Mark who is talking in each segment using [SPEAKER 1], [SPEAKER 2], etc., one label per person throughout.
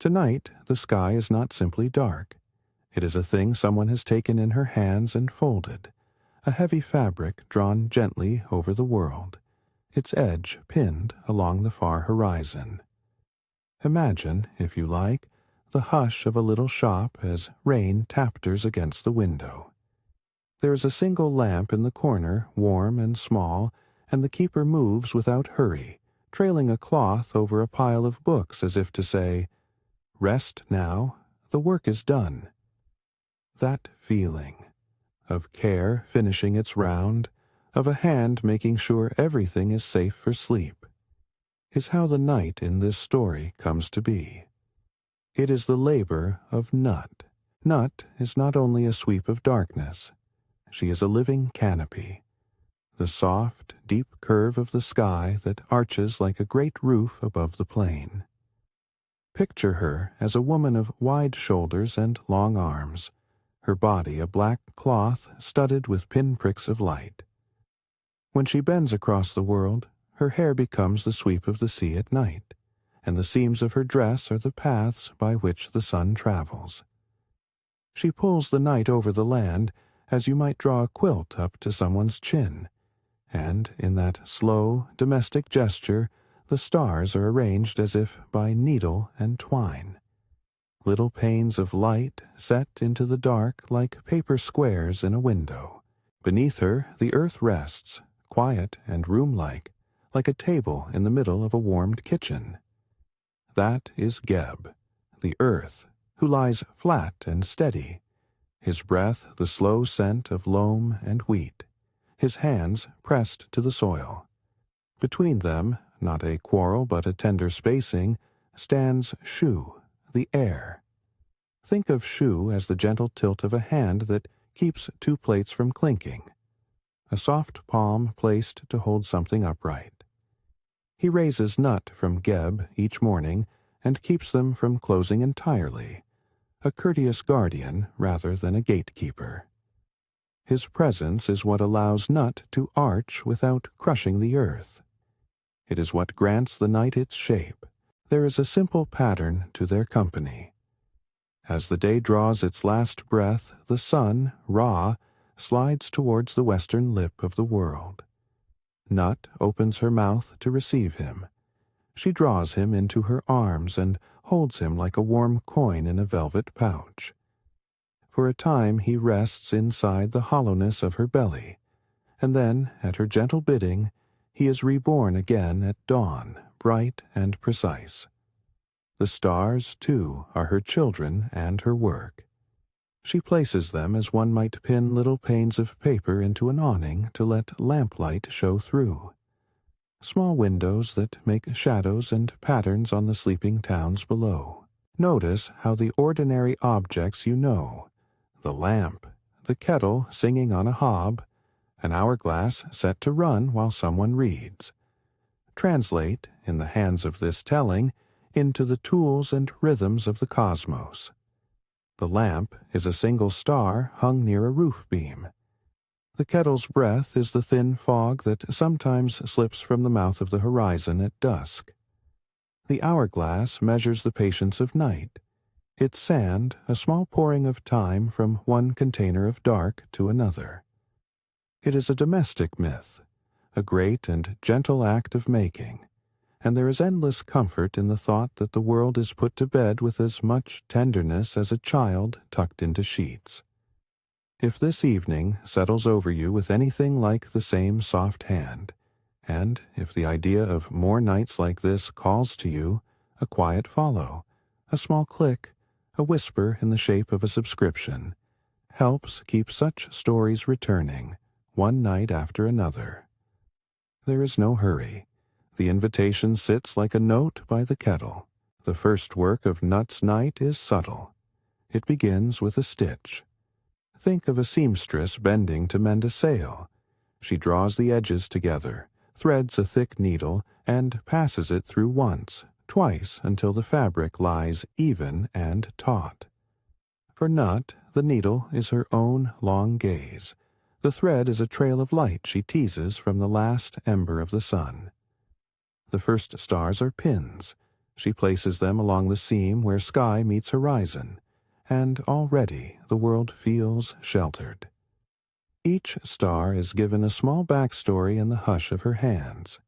[SPEAKER 1] Tonight, the sky is not simply dark. It is a thing someone has taken in her hands and folded, a heavy fabric drawn gently over the world, its edge pinned along the far horizon. Imagine, if you like, the hush of a little shop as rain tatters against the window. There is a single lamp in the corner, warm and small, and the keeper moves without hurry, trailing a cloth over a pile of books as if to say, "Rest now, the work is done." That feeling of care finishing its round, of a hand making sure everything is safe for sleep, is how the night in this story comes to be. It is the labor of Nut. Nut is not only a sweep of darkness. She is a living canopy, the soft, deep curve of the sky that arches like a great roof above the plain. Picture her as a woman of wide shoulders and long arms, her body a black cloth studded with pinpricks of light. When she bends across the world, her hair becomes the sweep of the sea at night, and the seams of her dress are the paths by which the sun travels. She pulls the night over the land as you might draw a quilt up to someone's chin, and in that slow, domestic gesture the stars are arranged as if by needle and twine. Little panes of light set into the dark like paper squares in a window. Beneath her the earth rests, quiet and room-like a table in the middle of a warmed kitchen. That is Geb, the earth, who lies flat and steady, his breath the slow scent of loam and wheat, his hands pressed to the soil. Between them, not a quarrel but a tender spacing, stands Shu, the air. Think of Shu as the gentle tilt of a hand that keeps two plates from clinking, a soft palm placed to hold something upright. He raises Nut from Geb each morning and keeps them from closing entirely, a courteous guardian rather than a gatekeeper. His presence is what allows Nut to arch without crushing the earth. It is what grants the night its shape. There is a simple pattern to their company. As the day draws its last breath, the sun, Ra, slides towards the western lip of the world. Nut opens her mouth to receive him. She draws him into her arms and holds him like a warm coin in a velvet pouch. For a time he rests inside the hollowness of her belly, and then, at her gentle bidding, he is reborn again at dawn, bright and precise. The stars, too, are her children and her work. She places them as one might pin little panes of paper into an awning to let lamplight show through. Small windows that make shadows and patterns on the sleeping towns below. Notice how the ordinary objects you know, the lamp, the kettle singing on a hob, an hourglass set to run while someone reads, translate, in the hands of this telling, into the tools and rhythms of the cosmos. The lamp is a single star hung near a roof beam. The kettle's breath is the thin fog that sometimes slips from the mouth of the horizon at dusk. The hourglass measures the patience of night, its sand a small pouring of time from one container of dark to another. It is a domestic myth, a great and gentle act of making, and there is endless comfort in the thought that the world is put to bed with as much tenderness as a child tucked into sheets. If this evening settles over you with anything like the same soft hand, and if the idea of more nights like this calls to you, a quiet follow, a small click, a whisper in the shape of a subscription, helps keep such stories returning, one night after another. There is no hurry. The invitation sits like a note by the kettle. The first work of Nut's night is subtle. It begins with a stitch. Think of a seamstress bending to mend a sail. She draws the edges together, threads a thick needle, and passes it through once, twice, until the fabric lies even and taut. For Nut, the needle is her own long gaze. The thread is a trail of light she teases from the last ember of the sun. The first stars are pins. She places them along the seam where sky meets horizon, and already the world feels sheltered. Each star is given a small backstory in the hush of her hands.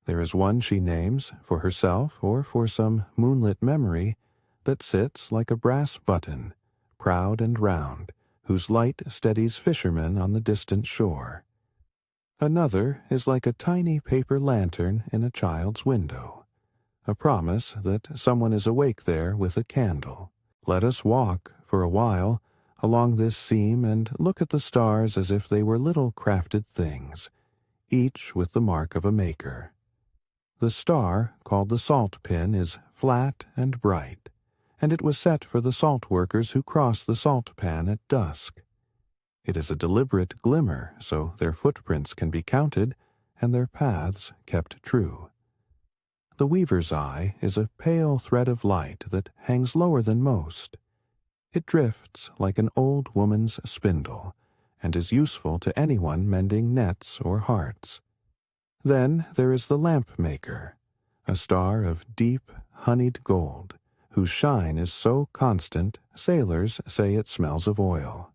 [SPEAKER 1] There is one she names, for herself or for some moonlit memory, that sits like a brass button, proud and round, whose light steadies fishermen on the distant shore. Another is like a tiny paper lantern in a child's window, a promise that someone is awake there with a candle. Let us walk, for a while, along this seam and look at the stars as if they were little crafted things, each with the mark of a maker. The star, called the salt pin, is flat and bright, and it was set for the salt workers who cross the salt pan at dusk. It is a deliberate glimmer, so their footprints can be counted and their paths kept true. The weaver's eye is a pale thread of light that hangs lower than most. It drifts like an old woman's spindle, and is useful to anyone mending nets or hearts. Then there is the lamp maker, a star of deep, honeyed gold, whose shine is so constant sailors say it smells of oil.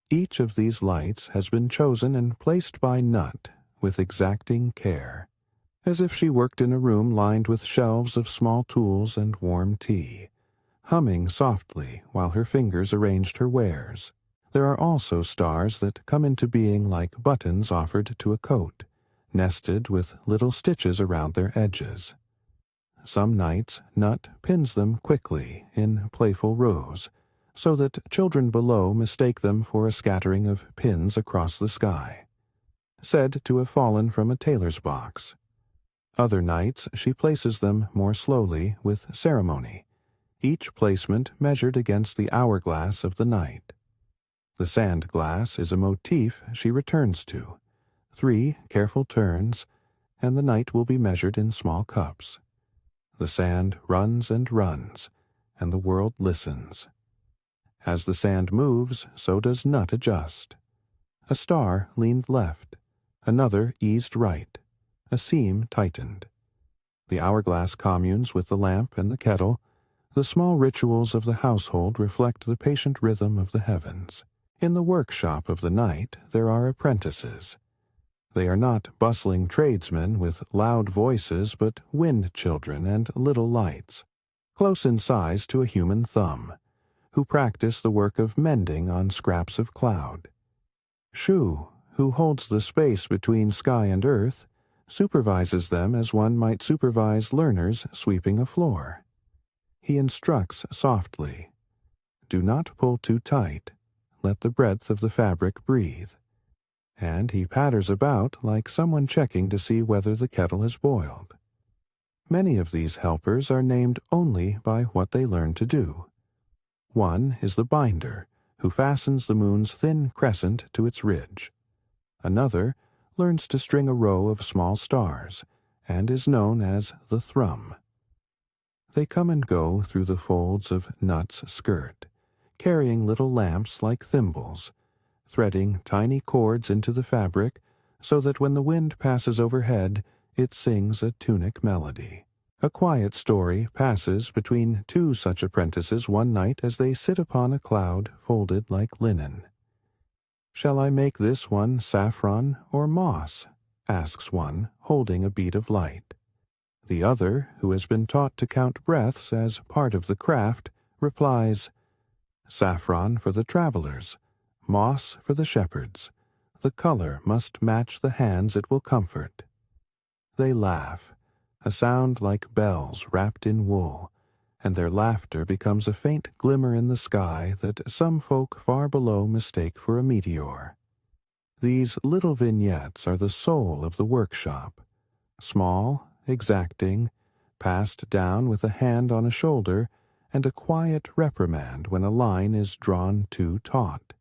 [SPEAKER 1] Each of these lights has been chosen and placed by Nut with exacting care, as if she worked in a room lined with shelves of small tools and warm tea, humming softly while her fingers arranged her wares. There are also stars that come into being like buttons offered to a coat, nested with little stitches around their edges. Some nights Nut pins them quickly in playful rows, so that children below mistake them for a scattering of pins across the sky, said to have fallen from a tailor's box. Other nights she places them more slowly with ceremony, each placement measured against the hourglass of the night. The sand glass is a motif she returns to. 3 careful turns, and the night will be measured in small cups. The sand runs and runs, and the world listens. As the sand moves, so does Nut adjust. A star leaned left, another eased right, a seam tightened. The hourglass communes with the lamp and the kettle. The small rituals of the household reflect the patient rhythm of the heavens. In the workshop of the night there are apprentices. They are not bustling tradesmen with loud voices, but wind children and little lights, close in size to a human thumb, who practice the work of mending on scraps of cloud. Shu, who holds the space between sky and earth, supervises them as one might supervise learners sweeping a floor. He instructs softly. Do not pull too tight. Let the breadth of the fabric breathe. And he patters about like someone checking to see whether the kettle has boiled. Many of these helpers are named only by what they learn to do. One is the binder, who fastens the moon's thin crescent to its ridge. Another learns to string a row of small stars, and is known as the thrum. They come and go through the folds of Nut's skirt, carrying little lamps like thimbles, threading tiny cords into the fabric so that when the wind passes overhead, it sings a tunic melody. A quiet story passes between 2 such apprentices one night as they sit upon a cloud folded like linen. "Shall I make this one saffron or moss?" asks one, holding a bead of light. The other, who has been taught to count breaths as part of the craft, replies, "Saffron for the travelers, moss for the shepherds. The color must match the hands it will comfort." They laugh, a sound like bells wrapped in wool, and their laughter becomes a faint glimmer in the sky that some folk far below mistake for a meteor. These little vignettes are the soul of the workshop, small, exacting, passed down with a hand on a shoulder and a quiet reprimand when a line is drawn too taut.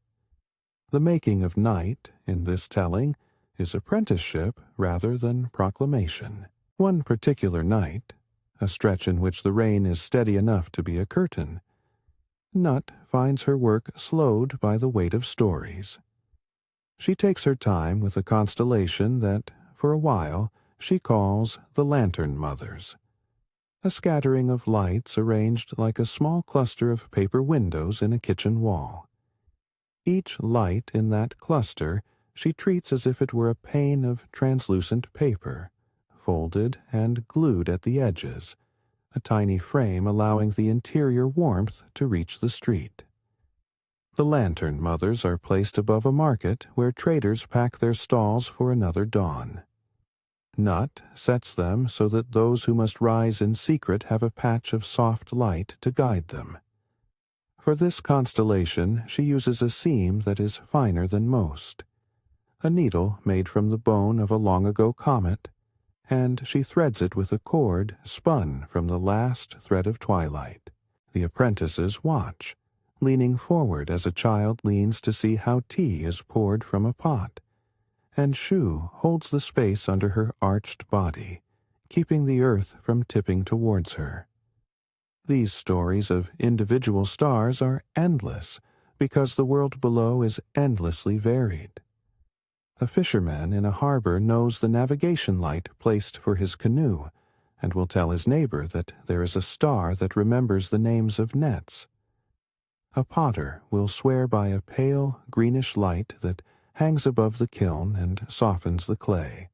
[SPEAKER 1] The making of night, in this telling, is apprenticeship rather than proclamation. One particular night, a stretch in which the rain is steady enough to be a curtain, Nut finds her work slowed by the weight of stories. She takes her time with a constellation that, for a while, she calls the Lantern Mothers. a scattering of lights arranged like a small cluster of paper windows in a kitchen wall. Each light in that cluster she treats as if it were a pane of translucent paper, folded and glued at the edges, a tiny frame allowing the interior warmth to reach the street. The lantern mothers are placed above a market where traders pack their stalls for another dawn. Nut sets them so that those who must rise in secret have a patch of soft light to guide them. For this constellation she uses a seam that is finer than most, a needle made from the bone of a long-ago comet, and she threads it with a cord spun from the last thread of twilight. The apprentices watch, leaning forward as a child leans to see how tea is poured from a pot, and Shu holds the space under her arched body, keeping the earth from tipping towards her. These stories of individual stars are endless because the world below is endlessly varied. A fisherman in a harbor knows the navigation light placed for his canoe and will tell his neighbor that there is a star that remembers the names of nets. A potter will swear by a pale, greenish light that hangs above the kiln and softens the clay.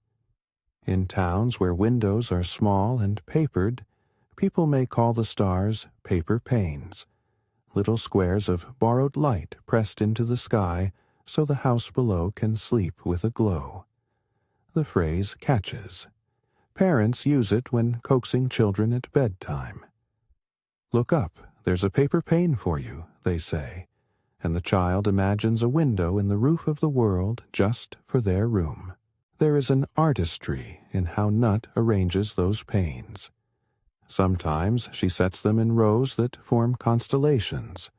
[SPEAKER 1] In towns where windows are small and papered, people may call the stars paper panes, little squares of borrowed light pressed into the sky so the house below can sleep with a glow. The phrase catches. Parents use it when coaxing children at bedtime. "Look up, there's a paper pane for you," they say, and the child imagines a window in the roof of the world just for their room. There is an artistry in how Nut arranges those panes. Sometimes she sets them in rows that form constellations,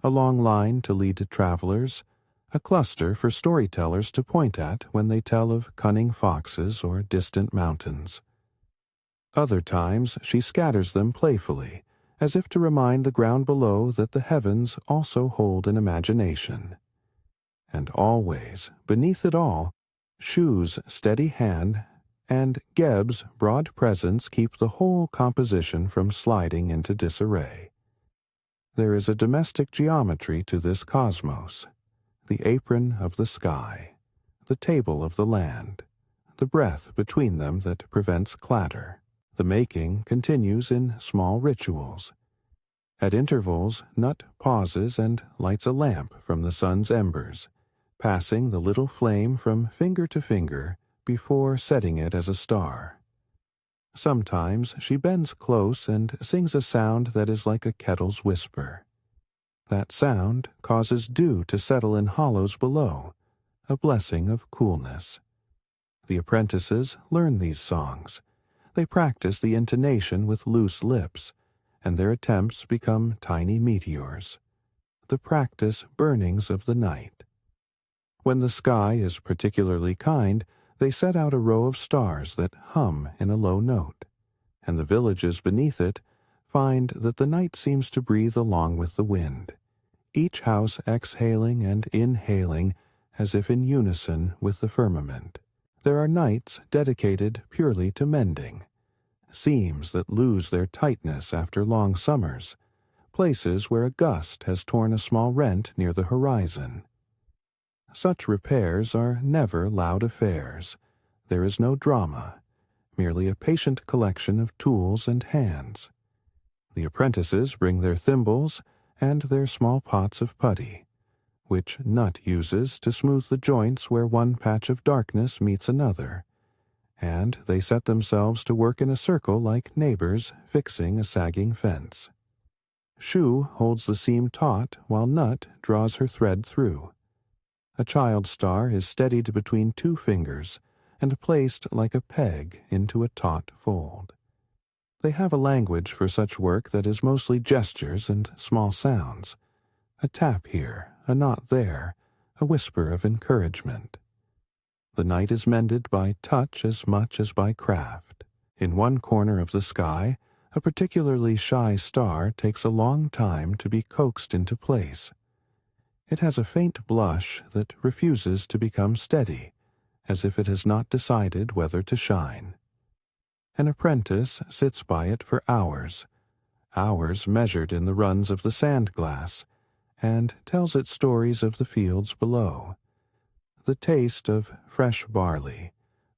[SPEAKER 1] a long line to lead travelers, a cluster for storytellers to point at when they tell of cunning foxes or distant mountains. Other times she scatters them playfully, as if to remind the ground below that the heavens also hold an imagination. And always, beneath it all, Shu's steady hand and Geb's broad presence keep the whole composition from sliding into disarray. There is a domestic geometry to this cosmos, the apron of the sky, the table of the land, the breath between them that prevents clatter. The making continues in small rituals. At intervals, Nut pauses and lights a lamp from the sun's embers, passing the little flame from finger to finger before setting it as a star. Sometimes she bends close and sings a sound that is like a kettle's whisper. That sound causes dew to settle in hollows below, a blessing of coolness. The apprentices learn these songs. They practice the intonation with loose lips, and their attempts become tiny meteors, the practice burnings of the night. When the sky is particularly kind, they set out a row of stars that hum in a low note, and the villages beneath it find that the night seems to breathe along with the wind, each house exhaling and inhaling as if in unison with the firmament. There are nights dedicated purely to mending, seams that lose their tightness after long summers, places where a gust has torn a small rent near the horizon. Such repairs are never loud affairs. There is no drama, merely a patient collection of tools and hands. The apprentices bring their thimbles and their small pots of putty, which Nut uses to smooth the joints where one patch of darkness meets another, and they set themselves to work in a circle like neighbors fixing a sagging fence. Shu holds the seam taut while Nut draws her thread through. A child star is steadied between two fingers and placed like a peg into a taut fold. They have a language for such work that is mostly gestures and small sounds, a tap here, a knot there, a whisper of encouragement. The night is mended by touch as much as by craft. In one corner of the sky, a particularly shy star takes a long time to be coaxed into place. It has a faint blush that refuses to become steady, as if it has not decided whether to shine. An apprentice sits by it for hours, hours measured in the runs of the sand glass, and tells it stories of the fields below, the taste of fresh barley,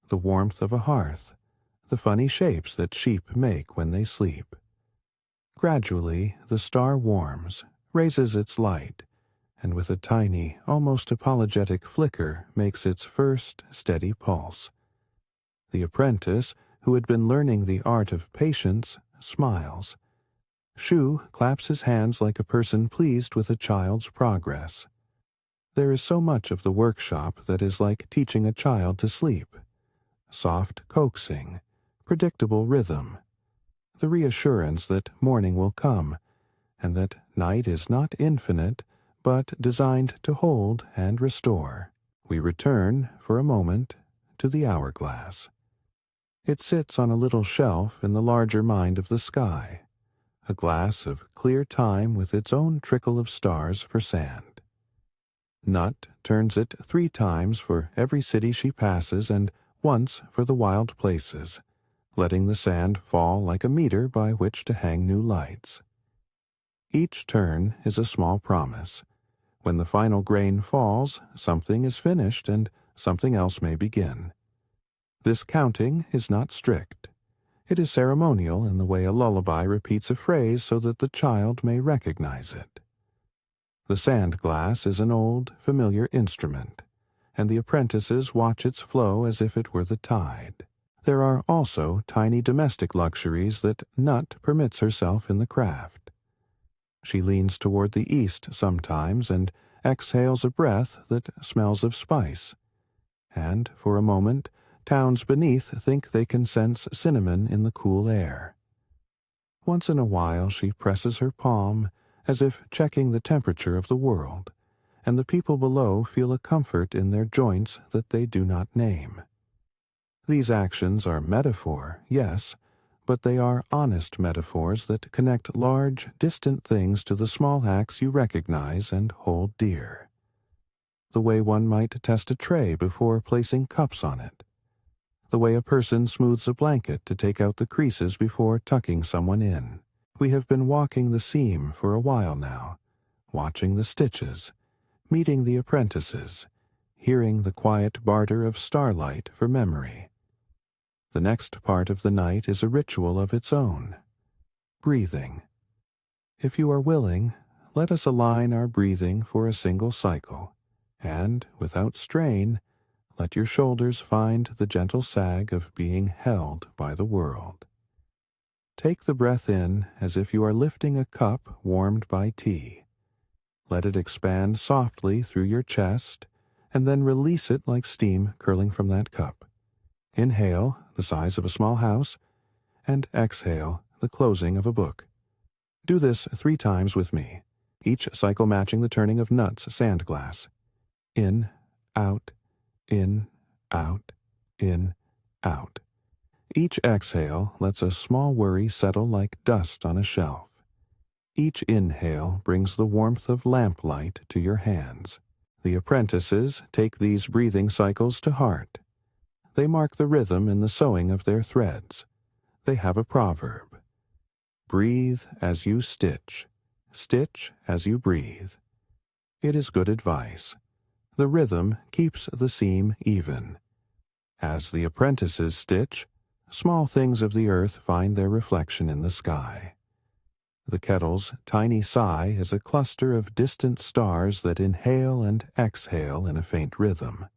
[SPEAKER 1] the warmth of a hearth, the funny shapes that sheep make when they sleep. Gradually, the star warms, raises its light, and with a tiny, almost apologetic flicker makes its first steady pulse. The apprentice, who had been learning the art of patience, smiles. Shu claps his hands like a person pleased with a child's progress. There is so much of the workshop that is like teaching a child to sleep. Soft coaxing, predictable rhythm, the reassurance that morning will come, and that night is not infinite, but designed to hold and restore. We return, for a moment, to the hourglass. It sits on a little shelf in the larger mind of the sky, a glass of clear time with its own trickle of stars for sand. Nut turns it 3 times for every city she passes and once for the wild places, letting the sand fall like a meter by which to hang new lights. Each turn is a small promise. When the final grain falls, something is finished and something else may begin. This counting is not strict. It is ceremonial in the way a lullaby repeats a phrase so that the child may recognize it. The sand glass is an old, familiar instrument, and the apprentices watch its flow as if it were the tide. There are also tiny domestic luxuries that Nut permits herself in the craft. She leans toward the east sometimes and exhales a breath that smells of spice, and for a moment towns beneath think they can sense cinnamon in the cool air. Once in a while she presses her palm as if checking the temperature of the world, and the people below feel a comfort in their joints that they do not name. These actions are metaphor, yes, but they are honest metaphors that connect large, distant things to the small acts you recognize and hold dear. The way one might test a tray before placing cups on it. The way a person smooths a blanket to take out the creases before tucking someone in. We have been walking the seam for a while now, watching the stitches, meeting the apprentices, hearing the quiet barter of starlight for memory. The next part of the night is a ritual of its own. Breathing. If you are willing, let us align our breathing for a single cycle, and, without strain, let your shoulders find the gentle sag of being held by the world. Take the breath in as if you are lifting a cup warmed by tea. Let it expand softly through your chest, and then release it like steam curling from that cup. Inhale, the size of a small house, and exhale, the closing of a book. Do this 3 times with me, each cycle matching the turning of Nut's sand glass. In, out, in, out, in, out. Each exhale lets a small worry settle like dust on a shelf. Each inhale brings the warmth of lamplight to your hands. The apprentices take these breathing cycles to heart. They mark the rhythm in the sewing of their threads. They have a proverb. Breathe as you stitch. Stitch as you breathe. It is good advice. The rhythm keeps the seam even. As the apprentices stitch, small things of the earth find their reflection in the sky. The kettle's tiny sigh is a cluster of distant stars that inhale and exhale in a faint rhythm,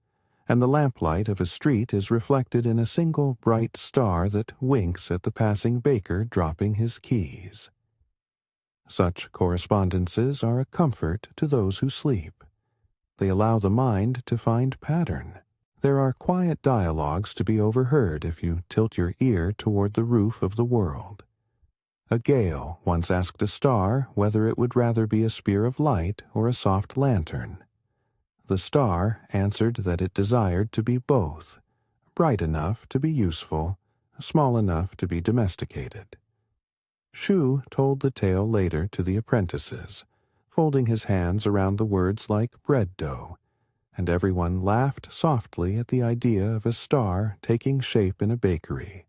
[SPEAKER 1] and the lamplight of a street is reflected in a single bright star that winks at the passing baker dropping his keys. Such correspondences are a comfort to those who sleep. They allow the mind to find pattern. There are quiet dialogues to be overheard if you tilt your ear toward the roof of the world. A gale once asked a star whether it would rather be a spear of light or a soft lantern. The star answered that it desired to be both, bright enough to be useful, small enough to be domesticated. Shu told the tale later to the apprentices, folding his hands around the words like bread dough, and everyone laughed softly at the idea of a star taking shape in a bakery.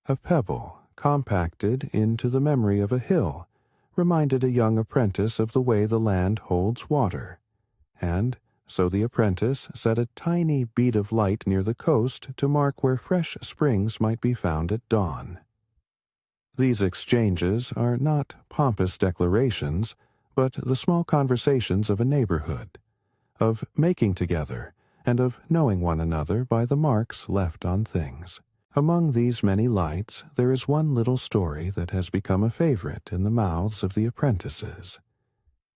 [SPEAKER 1] A pebble, compacted into the memory of a hill, reminded a young apprentice of the way the land holds water, and so the apprentice set a tiny bead of light near the coast to mark where fresh springs might be found at dawn. These exchanges are not pompous declarations, but the small conversations of a neighborhood, of making together, and of knowing one another by the marks left on things. Among these many lights there is one little story that has become a favorite in the mouths of the apprentices: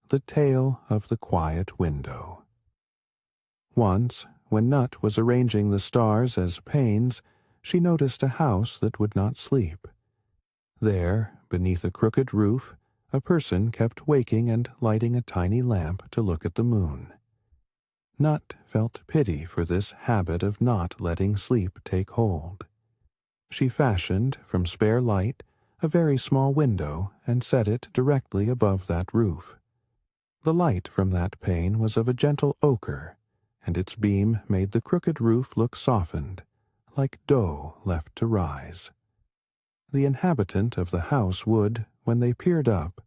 [SPEAKER 1] the tale of the quiet window. Once, when Nut was arranging the stars as panes, she noticed a house that would not sleep. There, beneath a crooked roof, a person kept waking and lighting a tiny lamp to look at the moon. Nut felt pity for this habit of not letting sleep take hold. She fashioned, from spare light, a very small window and set it directly above that roof. The light from that pane was of a gentle ochre, and its beam made the crooked roof look softened, like dough left to rise. The inhabitant of the house would, when they peered up,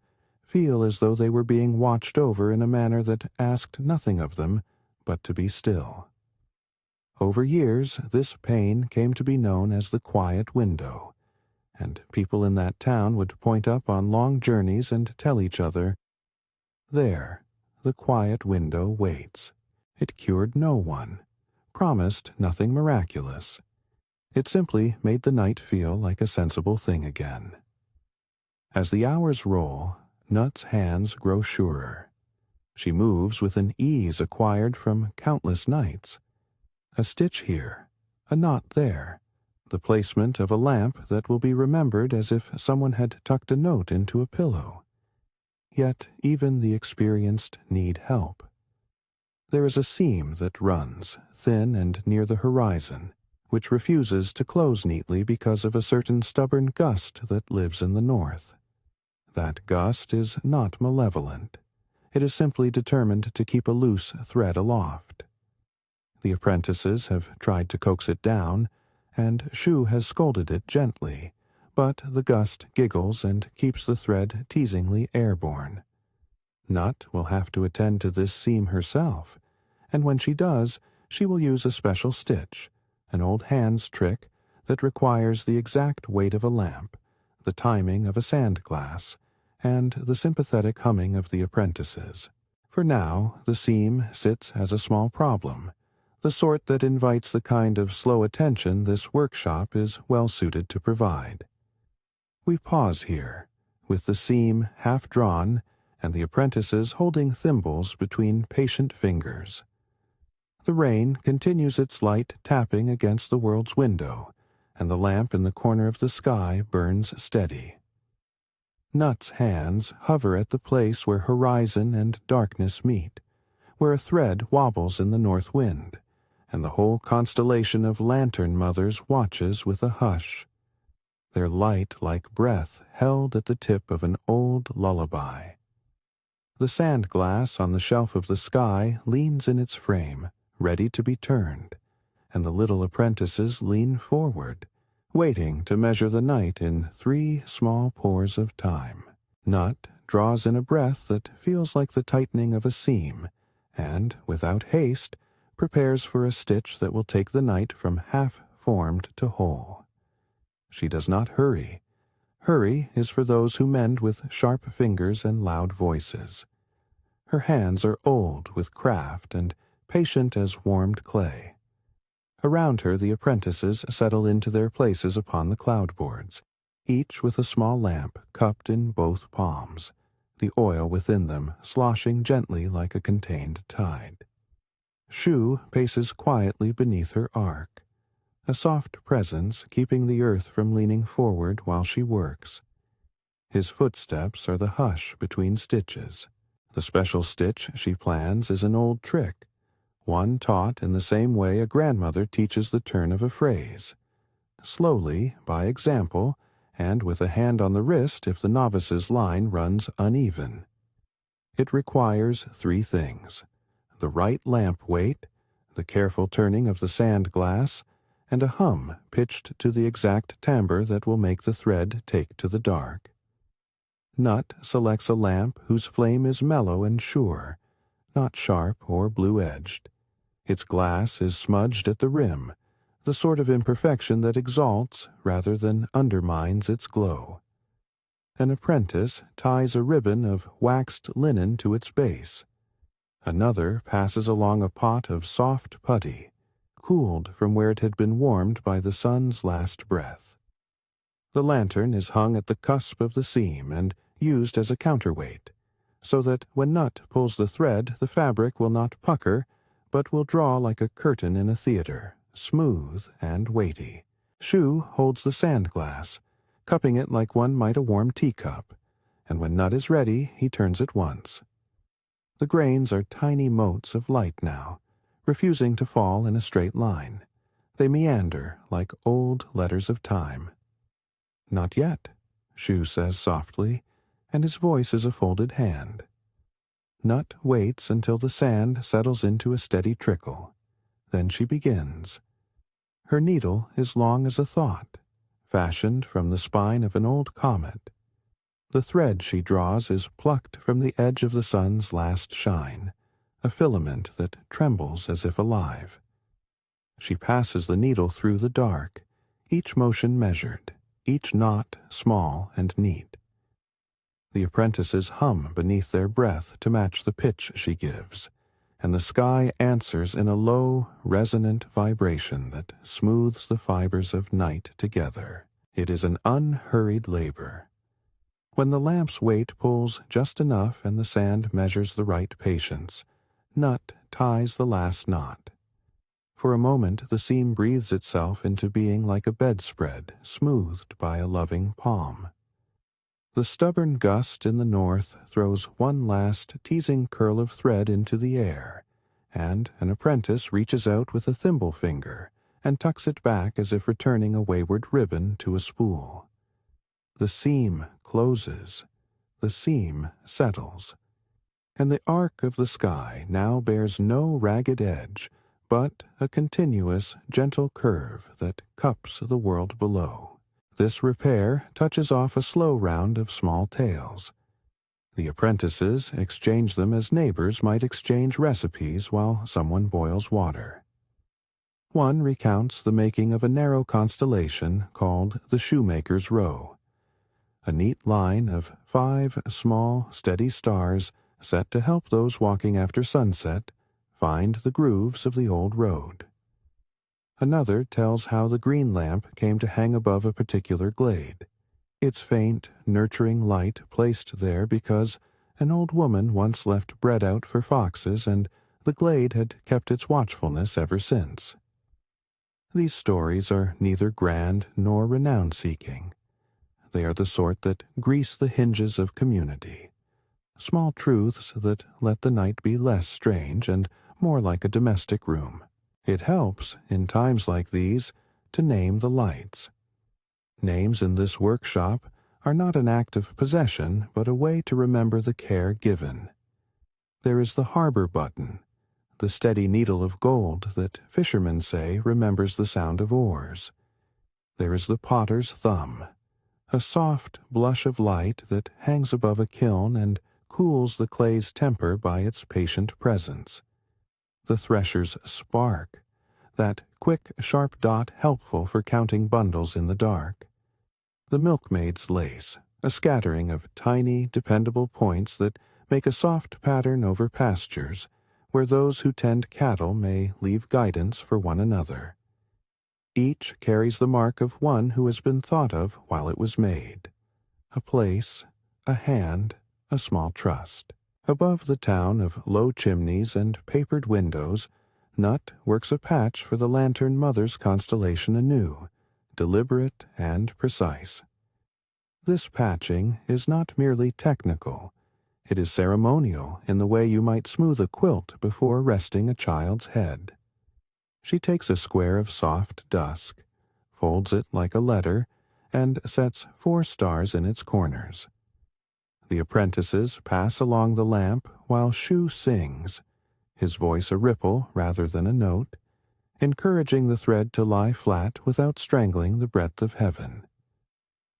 [SPEAKER 1] feel as though they were being watched over in a manner that asked nothing of them but to be still. Over years, this pane came to be known as the quiet window, and people in that town would point up on long journeys and tell each other, "There, the quiet window waits. It cured no one, promised nothing miraculous. It simply made the night feel like a sensible thing again." As the hours roll, Nut's hands grow surer. She moves with an ease acquired from countless nights. A stitch here, a knot there, the placement of a lamp that will be remembered as if someone had tucked a note into a pillow. Yet even the experienced need help. There is a seam that runs, thin and near the horizon, which refuses to close neatly because of a certain stubborn gust that lives in the north. That gust is not malevolent. It is simply determined to keep a loose thread aloft. The apprentices have tried to coax it down, and Shu has scolded it gently, but the gust giggles and keeps the thread teasingly airborne. Nut will have to attend to this seam herself, and when she does, she will use a special stitch, an old hand's trick that requires the exact weight of a lamp, the timing of a sand glass, and the sympathetic humming of the apprentices. For now, the seam sits as a small problem, the sort that invites the kind of slow attention this workshop is well suited to provide. We pause here, with the seam half drawn and the apprentices holding thimbles between patient fingers. The rain continues its light tapping against the world's window, and the lamp in the corner of the sky burns steady. Nut's hands hover at the place where horizon and darkness meet, where a thread wobbles in the north wind, and the whole constellation of lantern mothers watches with a hush, their light like breath held at the tip of an old lullaby. The sand glass on the shelf of the sky leans in its frame, ready to be turned, and the little apprentices lean forward, waiting to measure the night in 3 small pores of time. Nut draws in a breath that feels like the tightening of a seam, and, without haste, prepares for a stitch that will take the night from half-formed to whole. She does not hurry. Hurry is for those who mend with sharp fingers and loud voices. Her hands are old with craft and patient as warmed clay. Around her the apprentices settle into their places upon the cloudboards, each with a small lamp cupped in both palms, the oil within them sloshing gently like a contained tide. Shu paces quietly beneath her ark, a soft presence keeping the earth from leaning forward while she works. His footsteps are the hush between stitches. The special stitch she plans is an old trick, one taught in the same way a grandmother teaches the turn of a phrase, slowly, by example, and with a hand on the wrist if the novice's line runs uneven. It requires 3 things: the right lamp weight, the careful turning of the sand glass, and a hum pitched to the exact timbre that will make the thread take to the dark. Nut selects a lamp whose flame is mellow and sure, not sharp or blue-edged. Its glass is smudged at the rim, the sort of imperfection that exalts rather than undermines its glow. An apprentice ties a ribbon of waxed linen to its base. Another passes along a pot of soft putty, cooled from where it had been warmed by the sun's last breath. The lantern is hung at the cusp of the seam and used as a counterweight, so that when Nut pulls the thread, the fabric will not pucker, but will draw like a curtain in a theater, smooth and weighty. Shu holds the sand glass, cupping it like one might a warm teacup, and when Nut is ready, he turns it once. The grains are tiny motes of light now, refusing to fall in a straight line. They meander like old letters of time. "Not yet," Shu says softly, and his voice is a folded hand. Nut waits until the sand settles into a steady trickle. Then she begins. Her needle is long as a thought, fashioned from the spine of an old comet. The thread she draws is plucked from the edge of the sun's last shine, a filament that trembles as if alive. She passes the needle through the dark, each motion measured, each knot small and neat. The apprentices hum beneath their breath to match the pitch she gives, and the sky answers in a low, resonant vibration that smooths the fibers of night together. It is an unhurried labor. When the lamp's weight pulls just enough and the sand measures the right patience, Nut ties the last knot. For a moment the seam breathes itself into being like a bedspread smoothed by a loving palm. The stubborn gust in the north throws one last teasing curl of thread into the air, and an apprentice reaches out with a thimble finger and tucks it back as if returning a wayward ribbon to a spool. The seam closes, the seam settles, and the arc of the sky now bears no ragged edge, but a continuous, gentle curve that cups the world below. This repair touches off a slow round of small tales. The apprentices exchange them as neighbors might exchange recipes while someone boils water. One recounts the making of a narrow constellation called the Shoemaker's Row, a neat line of 5 small, steady stars set to help those walking after sunset find the grooves of the old road. Another tells how the green lamp came to hang above a particular glade, its faint, nurturing light placed there because an old woman once left bread out for foxes and the glade had kept its watchfulness ever since. These stories are neither grand nor renown-seeking. They are the sort that grease the hinges of community, small truths that let the night be less strange and more like a domestic room. It helps, in times like these, to name the lights. Names in this workshop are not an act of possession, but a way to remember the care given. There is the harbor button, the steady needle of gold that fishermen say remembers the sound of oars. There is the potter's thumb, a soft blush of light that hangs above a kiln and cools the clay's temper by its patient presence. The thresher's spark, that quick, sharp dot helpful for counting bundles in the dark. The milkmaid's lace, a scattering of tiny, dependable points that make a soft pattern over pastures, where those who tend cattle may leave guidance for one another. Each carries the mark of one who has been thought of while it was made. A place, a hand, a small trust. Above the town of low chimneys and papered windows, Nut works a patch for the lantern mother's constellation anew, deliberate and precise. This patching is not merely technical. It is ceremonial in the way you might smooth a quilt before resting a child's head. She takes a square of soft dusk, folds it like a letter, and sets 4 stars in its corners. The apprentices pass along the lamp while Shu sings, his voice a ripple rather than a note, encouraging the thread to lie flat without strangling the breadth of heaven.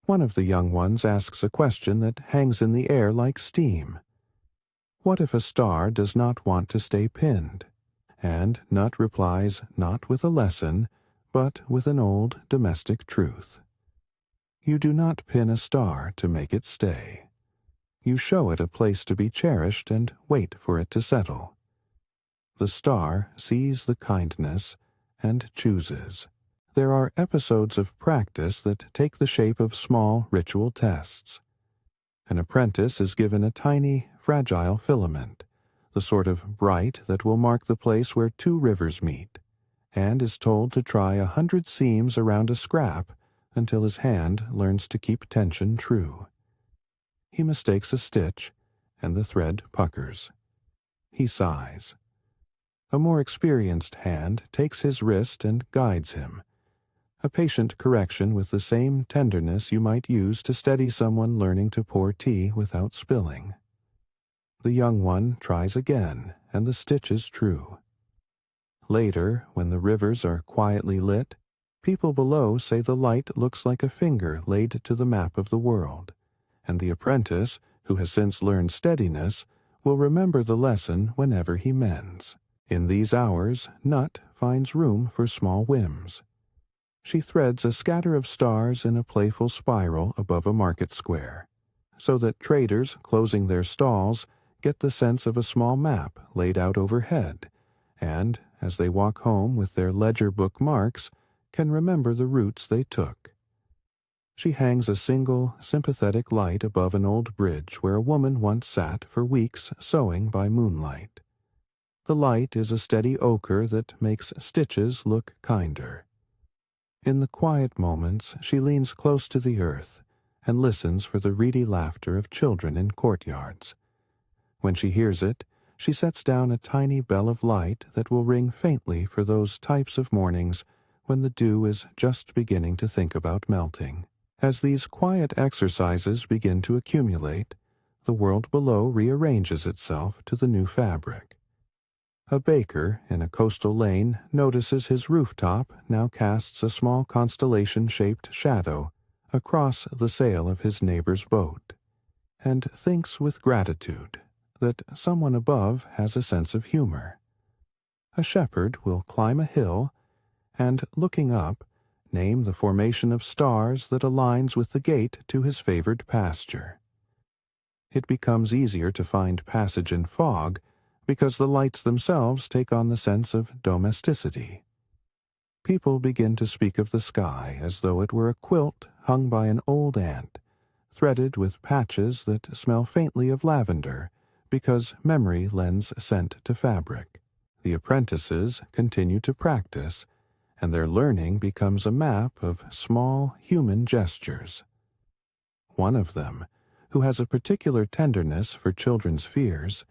[SPEAKER 1] One of the young ones asks a question that hangs in the air like steam. What if a star does not want to stay pinned? And Nut replies not with a lesson, but with an old domestic truth. You do not pin a star to make it stay. You show it a place to be cherished and wait for it to settle. The star sees the kindness and chooses. There are episodes of practice that take the shape of small ritual tests. An apprentice is given a tiny, fragile filament, the sort of bright that will mark the place where two rivers meet, and is told to try 100 seams around a scrap until his hand learns to keep tension true. He mistakes a stitch, and the thread puckers. He sighs. A more experienced hand takes his wrist and guides him, a patient correction with the same tenderness you might use to steady someone learning to pour tea without spilling. The young one tries again, and the stitch is true. Later, when the rivers are quietly lit, people below say the light looks like a finger laid to the map of the world, and the apprentice, who has since learned steadiness, will remember the lesson whenever he mends. In these hours, Nut finds room for small whims. She threads a scatter of stars in a playful spiral above a market square, so that traders closing their stalls get the sense of a small map laid out overhead, and, as they walk home with their ledger book marks, can remember the routes they took. She hangs a single, sympathetic light above an old bridge where a woman once sat for weeks sewing by moonlight. The light is a steady ochre that makes stitches look kinder. In the quiet moments, she leans close to the earth and listens for the reedy laughter of children in courtyards. When she hears it, she sets down a tiny bell of light that will ring faintly for those types of mornings when the dew is just beginning to think about melting. As these quiet exercises begin to accumulate, the world below rearranges itself to the new fabric. A baker in a coastal lane notices his rooftop now casts a small constellation-shaped shadow across the sail of his neighbor's boat, and thinks with gratitude that someone above has a sense of humor. A shepherd will climb a hill and, looking up, name the formation of stars that aligns with the gate to his favored pasture. It becomes easier to find passage in fog because the lights themselves take on the sense of domesticity. People begin to speak of the sky as though it were a quilt hung by an old aunt, threaded with patches that smell faintly of lavender, because memory lends scent to fabric. The apprentices continue to practice, and their learning becomes a map of small human gestures. One of them, who has a particular tenderness for children's fears,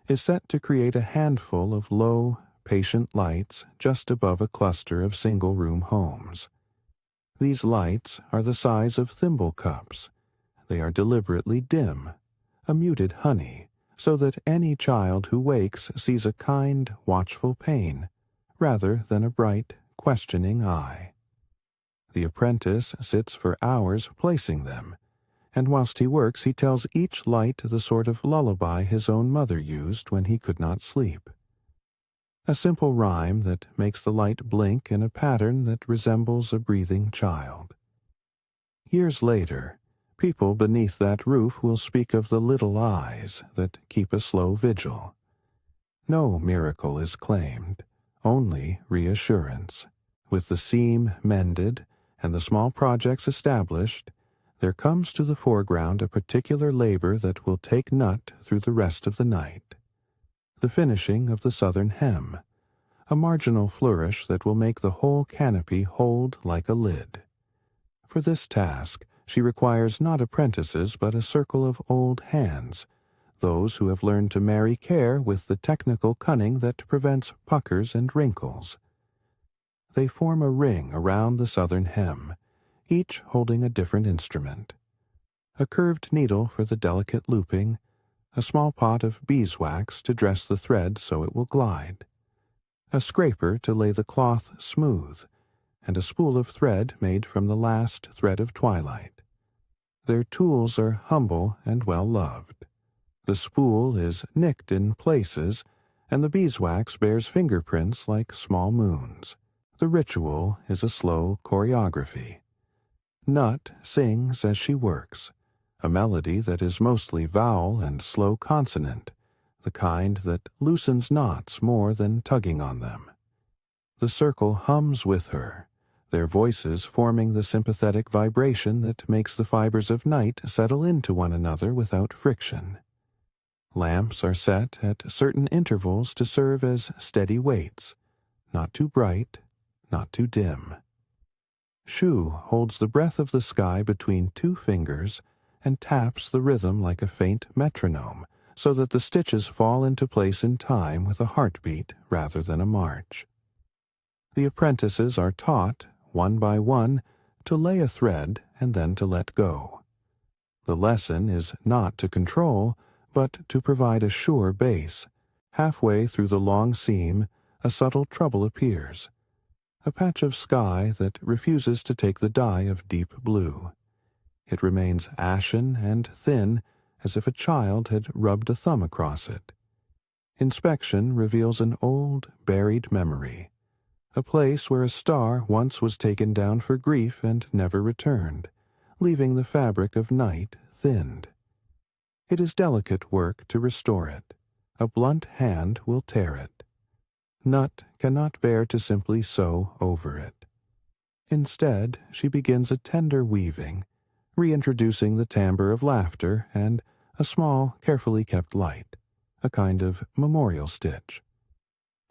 [SPEAKER 1] is set to create a handful of low, patient lights just above a cluster of single-room homes. These lights are the size of thimble cups. They are deliberately dim, a muted honey, so that any child who wakes sees a kind, watchful pain, rather than a bright, questioning eye. The apprentice sits for hours placing them, and whilst he works he tells each light the sort of lullaby his own mother used when he could not sleep. A simple rhyme that makes the light blink in a pattern that resembles a breathing child. Years later, people beneath that roof will speak of the little eyes that keep a slow vigil. No miracle is claimed, only reassurance. With the seam mended and the small projects established, there comes to the foreground a particular labor that will take Nut through the rest of the night. The finishing of the southern hem, a marginal flourish that will make the whole canopy hold like a lid. For this task, she requires not apprentices but a circle of old hands, those who have learned to marry care with the technical cunning that prevents puckers and wrinkles. They form a ring around the southern hem, each holding a different instrument. A curved needle for the delicate looping, a small pot of beeswax to dress the thread so it will glide. a scraper to lay the cloth smooth, and a spool of thread made from the last thread of twilight. Their tools are humble and well-loved. The spool is nicked in places, and the beeswax bears fingerprints like small moons. The ritual is a slow choreography. Nut sings as she works, a melody that is mostly vowel and slow consonant, the kind that loosens knots more than tugging on them. The circle hums with her, their voices forming the sympathetic vibration that makes the fibers of night settle into one another without friction. Lamps are set at certain intervals to serve as steady weights, not too bright, not too dim. Shu holds the breath of the sky between two fingers and taps the rhythm like a faint metronome, so that the stitches fall into place in time with a heartbeat rather than a march. The apprentices are taught, one by one, to lay a thread and then to let go. The lesson is not to control, but to provide a sure base. Halfway through the long seam, a subtle trouble appears, a patch of sky that refuses to take the dye of deep blue. It remains ashen and thin, as if a child had rubbed a thumb across it. Inspection reveals an old, buried memory, a place where a star once was taken down for grief and never returned, leaving the fabric of night thinned. It is delicate work to restore it. A blunt hand will tear it. Nut cannot bear to simply sew over it. Instead, she begins a tender weaving, reintroducing the timbre of laughter and a small, carefully kept light, a kind of memorial stitch.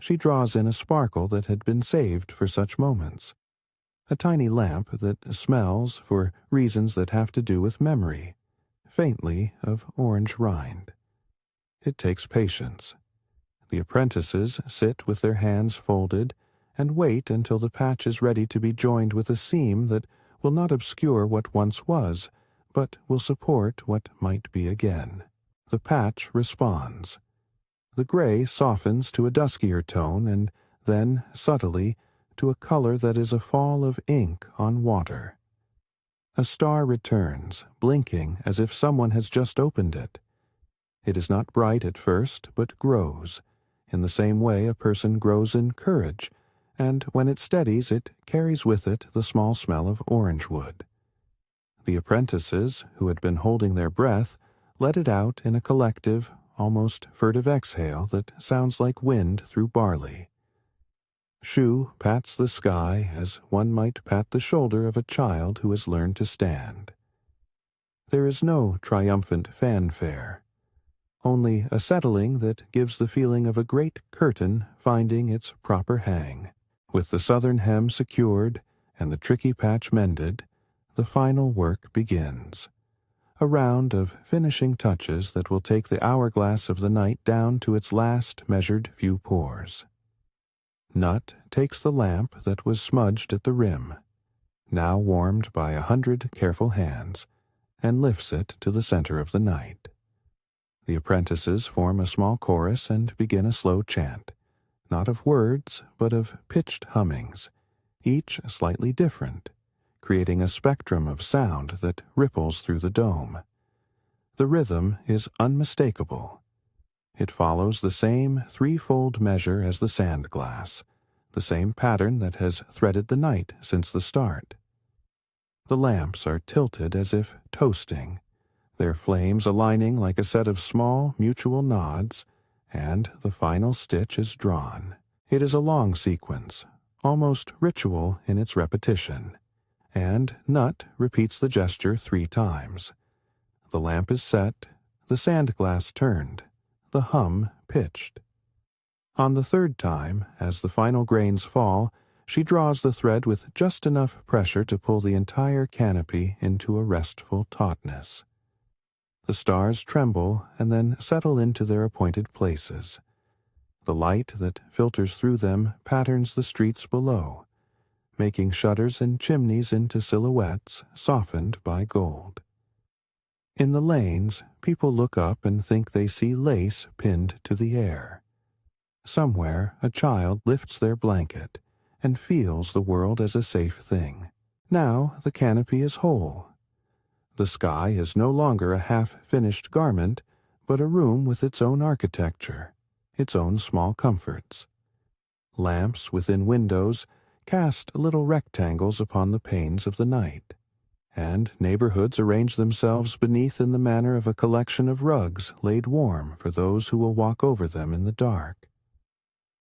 [SPEAKER 1] She draws in a sparkle that had been saved for such moments, a tiny lamp that smells for reasons that have to do with memory, faintly of orange rind. It takes patience. The apprentices sit with their hands folded and wait until the patch is ready to be joined with a seam that will not obscure what once was, but will support what might be again. The patch responds. The gray softens to a duskier tone and then, subtly, to a color that is a fall of ink on water. A star returns, blinking as if someone has just opened it. It is not bright at first, but grows, in the same way a person grows in courage, and when it steadies it carries with it the small smell of orange wood. The apprentices, who had been holding their breath, let it out in a collective, almost furtive exhale that sounds like wind through barley. Shu pats the sky as one might pat the shoulder of a child who has learned to stand. There is no triumphant fanfare, only a settling that gives the feeling of a great curtain finding its proper hang. With the southern hem secured and the tricky patch mended, the final work begins. A round of finishing touches that will take the hourglass of the night down to its last measured few pores. Nut takes the lamp that was smudged at the rim, now warmed by 100 careful hands, and lifts it to the center of the night. The apprentices form a small chorus and begin a slow chant, not of words, but of pitched hummings, each slightly different, creating a spectrum of sound that ripples through the dome. The rhythm is unmistakable. It follows the same threefold measure as the sand glass, the same pattern that has threaded the night since the start. The lamps are tilted as if toasting, their flames aligning like a set of small mutual nods, and the final stitch is drawn. It is a long sequence, almost ritual in its repetition, and Nut repeats the gesture 3 times. The lamp is set, the sand glass turned, the hum pitched. On the 3rd time, as the final grains fall, she draws the thread with just enough pressure to pull the entire canopy into a restful tautness. The stars tremble and then settle into their appointed places. The light that filters through them patterns the streets below, making shutters and chimneys into silhouettes softened by gold. In the lanes, people look up and think they see lace pinned to the air. Somewhere a child lifts their blanket and feels the world as a safe thing. Now the canopy is whole. The sky is no longer a half-finished garment, but a room with its own architecture, its own small comforts. Lamps within windows cast little rectangles upon the panes of the night, and neighborhoods arrange themselves beneath in the manner of a collection of rugs laid warm for those who will walk over them in the dark.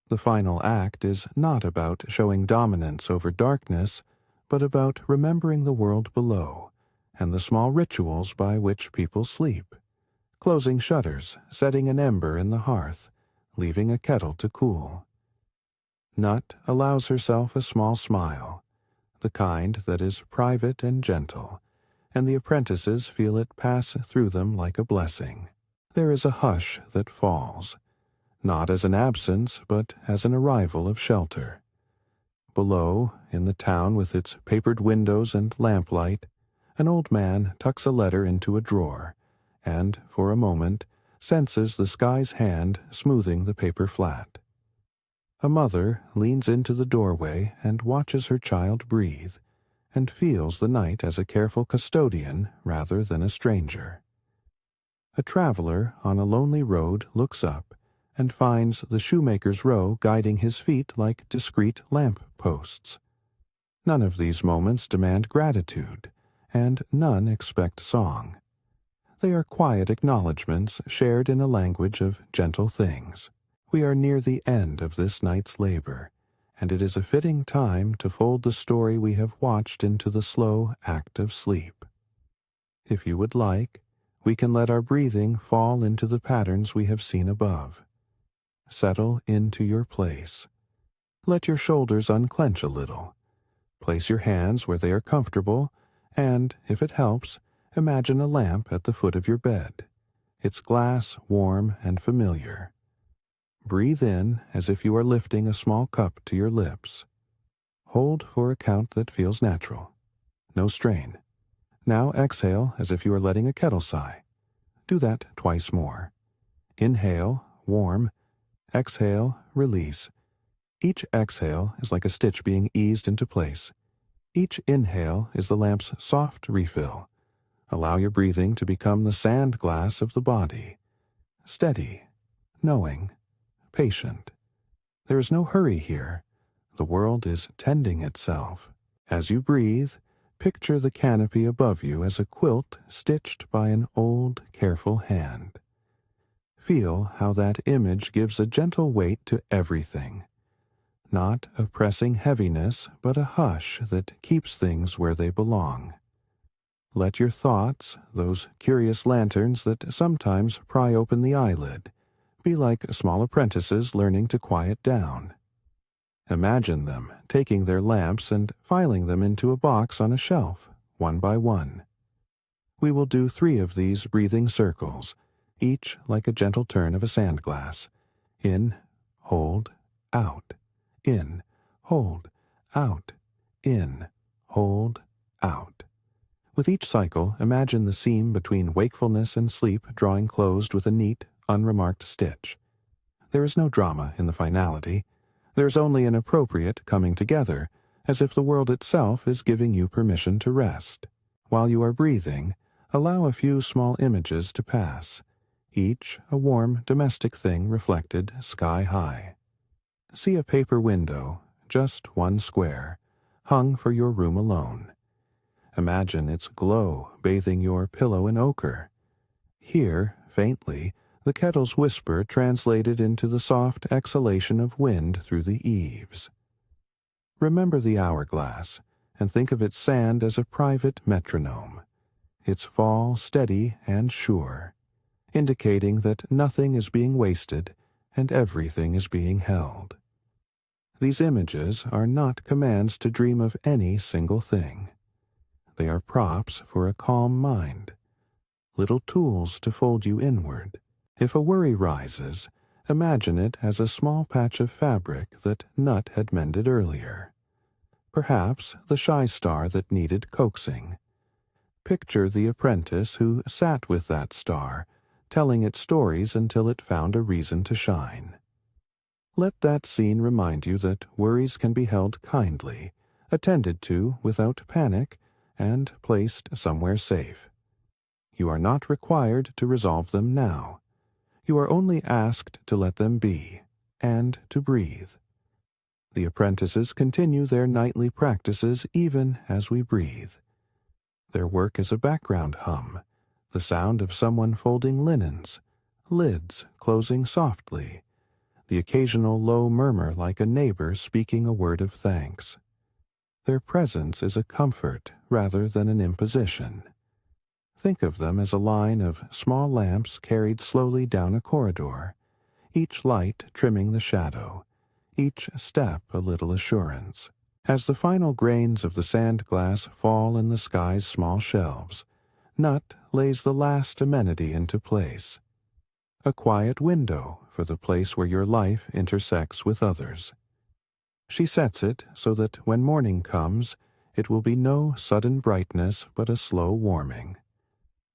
[SPEAKER 1] The final act is not about showing dominance over darkness, but about remembering the world below and the small rituals by which people sleep, closing shutters, setting an ember in the hearth, leaving a kettle to cool. Nut allows herself a small smile, the kind that is private and gentle, and the apprentices feel it pass through them like a blessing. There is a hush that falls, not as an absence, but as an arrival of shelter. Below, in the town with its papered windows and lamplight, an old man tucks a letter into a drawer, and, for a moment, senses the sky's hand smoothing the paper flat. A mother leans into the doorway and watches her child breathe, and feels the night as a careful custodian rather than a stranger. A traveler on a lonely road looks up and finds the shoemaker's row guiding his feet like discreet lamp posts. None of these moments demand gratitude, and none expect song. They are quiet acknowledgments shared in a language of gentle things. We are near the end of this night's labor, and it is a fitting time to fold the story we have watched into the slow act of sleep. If you would like, we can let our breathing fall into the patterns we have seen above. Settle into your place. Let your shoulders unclench a little. Place your hands where they are comfortable, and, if it helps, imagine a lamp at the foot of your bed, its glass warm and familiar. Breathe in as if you are lifting a small cup to your lips. Hold for a count that feels natural. No strain. Now exhale as if you are letting a kettle sigh. Do that twice more. Inhale, warm. Exhale, release. Each exhale is like a stitch being eased into place. Each inhale is the lamp's soft refill. Allow your breathing to become the sand glass of the body. Steady, knowing, patient. There is no hurry here. The world is tending itself. As you breathe, picture the canopy above you as a quilt stitched by an old, careful hand. Feel how that image gives a gentle weight to everything. Not a pressing heaviness, but a hush that keeps things where they belong. Let your thoughts, those curious lanterns that sometimes pry open the eyelid, be like small apprentices learning to quiet down. Imagine them taking their lamps and filing them into a box on a shelf, one by one. We will do 3 of these breathing circles, each like a gentle turn of a sand glass. In, hold, out. In, hold, out. In, hold, out. With each cycle, imagine the seam between wakefulness and sleep drawing closed with a neat, unremarked stitch. There is no drama in the finality. There is only an appropriate coming together, as if the world itself is giving you permission to rest. While you are breathing, allow a few small images to pass, each a warm domestic thing reflected sky high. See a paper window, just one square, hung for your room alone. Imagine its glow bathing your pillow in ochre. Hear, faintly, the kettle's whisper translated into the soft exhalation of wind through the eaves. Remember the hourglass, and think of its sand as a private metronome, its fall steady and sure, indicating that nothing is being wasted and everything is being held. These images are not commands to dream of any single thing. They are props for a calm mind, little tools to fold you inward. If a worry rises, imagine it as a small patch of fabric that Nut had mended earlier. Perhaps the shy star that needed coaxing. Picture the apprentice who sat with that star, telling it stories until it found a reason to shine. Let that scene remind you that worries can be held kindly, attended to without panic, and placed somewhere safe. You are not required to resolve them now. You are only asked to let them be, and to breathe. The apprentices continue their nightly practices even as we breathe. Their work is a background hum, the sound of someone folding linens, lids closing softly, the occasional low murmur like a neighbor speaking a word of thanks. Their presence is a comfort rather than an imposition. Think of them as a line of small lamps carried slowly down a corridor, each light trimming the shadow, each step a little assurance. As the final grains of the sand glass fall in the sky's small shelves, Nut lays the last amenity into place. A quiet window for the place where your life intersects with others. She sets it so that when morning comes, it will be no sudden brightness but a slow warming.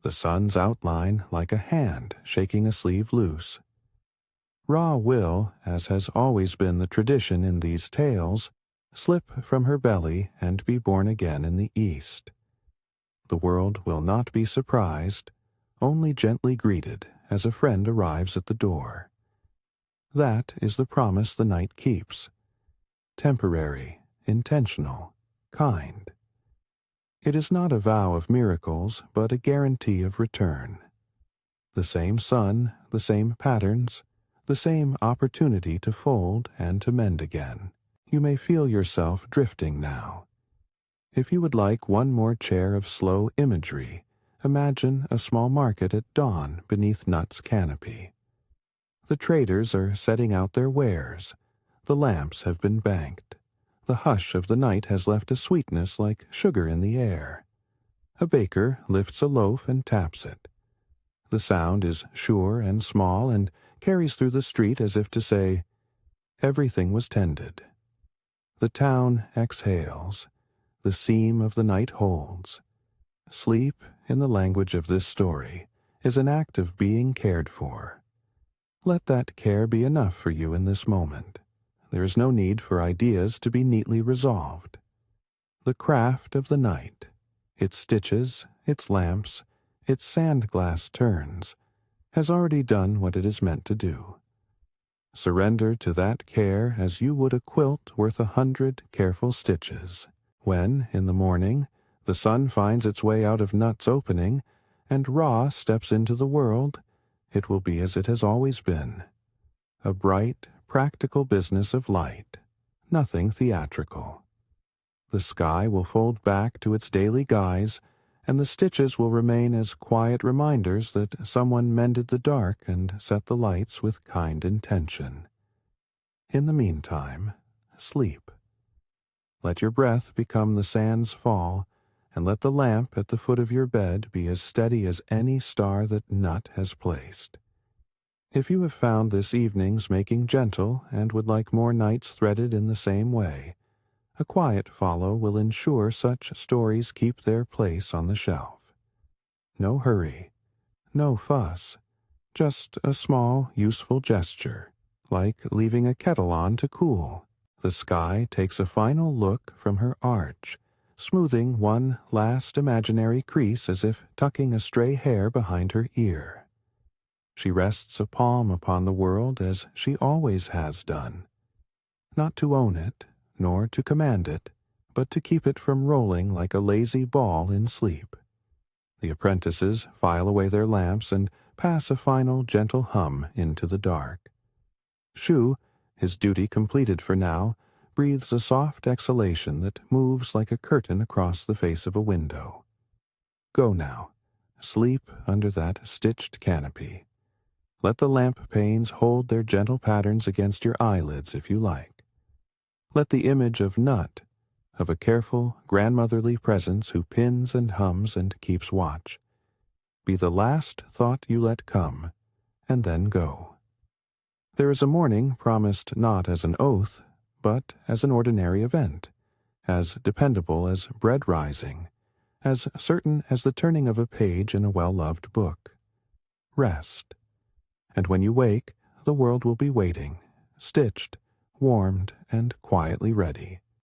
[SPEAKER 1] The sun's outline like a hand shaking a sleeve loose. Ra will, as has always been the tradition in these tales, slip from her belly and be born again in the east. The world will not be surprised, only gently greeted as a friend arrives at the door. That is the promise the night keeps. Temporary, intentional, kind. It is not a vow of miracles, but a guarantee of return. The same sun, the same patterns, the same opportunity to fold and to mend again. You may feel yourself drifting now. If you would like one more chair of slow imagery, imagine a small market at dawn beneath Nut's canopy. The traders are setting out their wares. The lamps have been banked. The hush of the night has left a sweetness like sugar in the air. A baker lifts a loaf and taps it. The sound is sure and small and carries through the street as if to say, everything was tended. The town exhales. The seam of the night holds. Sleep, in the language of this story, is an act of being cared for. Let that care be enough for you in this moment. There is no need for ideas to be neatly resolved. The craft of the night, its stitches, its lamps, its sand-glass turns, has already done what it is meant to do. Surrender to that care as you would a quilt worth 100 careful stitches. When, in the morning, the sun finds its way out of Nut's opening, and Ra steps into the world, it will be as it has always been. A bright, practical business of light, nothing theatrical. The sky will fold back to its daily guise, and the stitches will remain as quiet reminders that someone mended the dark and set the lights with kind intention. In the meantime, sleep. Let your breath become the sand's fall, and let the lamp at the foot of your bed be as steady as any star that Nut has placed. If you have found this evening's making gentle and would like more nights threaded in the same way, a quiet follow will ensure such stories keep their place on the shelf. No hurry, no fuss, just a small, useful gesture, like leaving a kettle on to cool. The sky takes a final look from her arch, smoothing one last imaginary crease as if tucking a stray hair behind her ear. She rests a palm upon the world as she always has done, not to own it, nor to command it, but to keep it from rolling like a lazy ball in sleep. The apprentices file away their lamps and pass a final gentle hum into the dark. Shu, his duty completed for now, breathes a soft exhalation that moves like a curtain across the face of a window. Go now. Sleep under that stitched canopy. Let the lamp panes hold their gentle patterns against your eyelids if you like. Let the image of Nut, of a careful, grandmotherly presence who pins and hums and keeps watch, be the last thought you let come, and then go. There is a morning promised not as an oath, but as an ordinary event, as dependable as bread rising, as certain as the turning of a page in a well-loved book. Rest. And when you wake, the world will be waiting, stitched, warmed, and quietly ready.